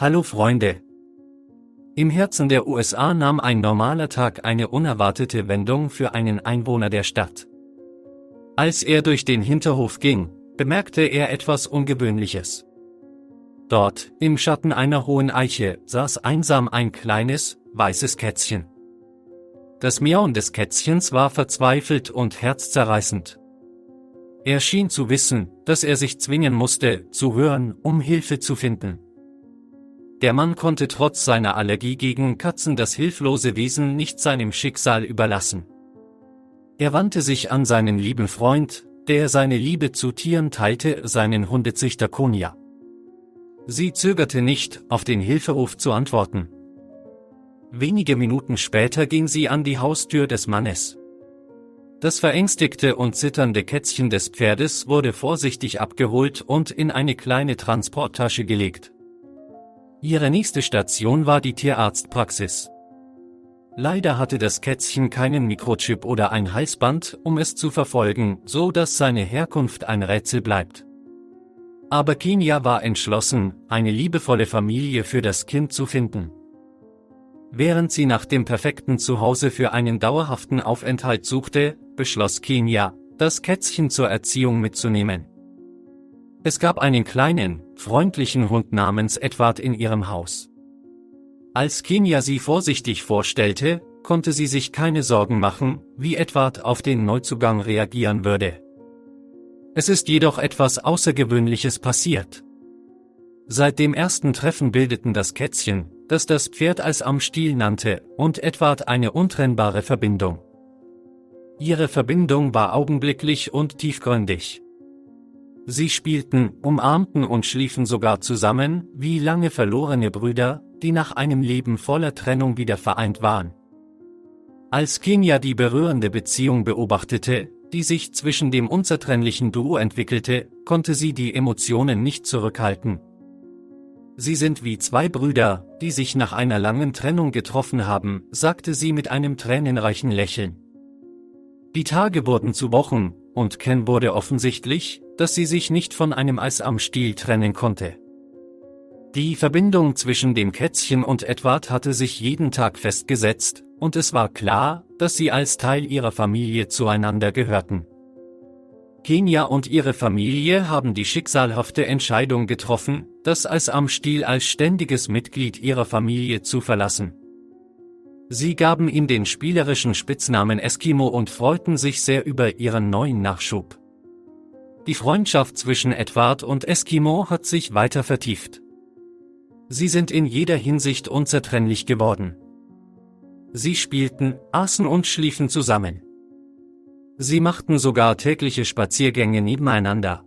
Hallo Freunde! Im Herzen der USA nahm ein normaler Tag eine unerwartete Wendung für einen Einwohner der Stadt. Als er durch den Hinterhof ging, bemerkte er etwas Ungewöhnliches. Dort, im Schatten einer hohen Eiche, saß einsam ein kleines, weißes Kätzchen. Das Miauen des Kätzchens war verzweifelt und herzzerreißend. Er schien zu wissen, dass er sich zwingen musste, zu hören, um Hilfe zu finden. Der Mann konnte trotz seiner Allergie gegen Katzen das hilflose Wesen nicht seinem Schicksal überlassen. Er wandte sich an seinen lieben Freund, der seine Liebe zu Tieren teilte, seinen Hundezüchter Konya. Sie zögerte nicht, auf den Hilferuf zu antworten. Wenige Minuten später ging sie an die Haustür des Mannes. Das verängstigte und zitternde Kätzchen des Pferdes wurde vorsichtig abgeholt und in eine kleine Transporttasche gelegt. Ihre nächste Station war die Tierarztpraxis. Leider hatte das Kätzchen keinen Mikrochip oder ein Halsband, um es zu verfolgen, so dass seine Herkunft ein Rätsel bleibt. Aber Konya war entschlossen, eine liebevolle Familie für das Kind zu finden. Während sie nach dem perfekten Zuhause für einen dauerhaften Aufenthalt suchte, beschloss Konya, das Kätzchen zur Erziehung mitzunehmen. Es gab einen kleinen, freundlichen Hund namens Edward in ihrem Haus. Als Konya sie vorsichtig vorstellte, konnte sie sich keine Sorgen machen, wie Edward auf den Neuzugang reagieren würde. Es ist jedoch etwas Außergewöhnliches passiert. Seit dem ersten Treffen bildeten das Kätzchen, das das Pferd als am Stiel nannte, und Edward eine untrennbare Verbindung. Ihre Verbindung war augenblicklich und tiefgründig. Sie spielten, umarmten und schliefen sogar zusammen, wie lange verlorene Brüder, die nach einem Leben voller Trennung wieder vereint waren. Als Konya die berührende Beziehung beobachtete, die sich zwischen dem unzertrennlichen Duo entwickelte, konnte sie die Emotionen nicht zurückhalten. Sie sind wie zwei Brüder, die sich nach einer langen Trennung getroffen haben, sagte sie mit einem tränenreichen Lächeln. Die Tage wurden zu Wochen, und Ken wurde offensichtlich, dass sie sich nicht von einem Eis am Stiel trennen konnte. Die Verbindung zwischen dem Kätzchen und Edward hatte sich jeden Tag festgesetzt, und es war klar, dass sie als Teil ihrer Familie zueinander gehörten. Konya und ihre Familie haben die schicksalhafte Entscheidung getroffen, das Eis am Stiel als ständiges Mitglied ihrer Familie zu verlassen. Sie gaben ihm den spielerischen Spitznamen Eskimo und freuten sich sehr über ihren neuen Nachschub. Die Freundschaft zwischen Edward und Eskimo hat sich weiter vertieft. Sie sind in jeder Hinsicht unzertrennlich geworden. Sie spielten, aßen und schliefen zusammen. Sie machten sogar tägliche Spaziergänge nebeneinander.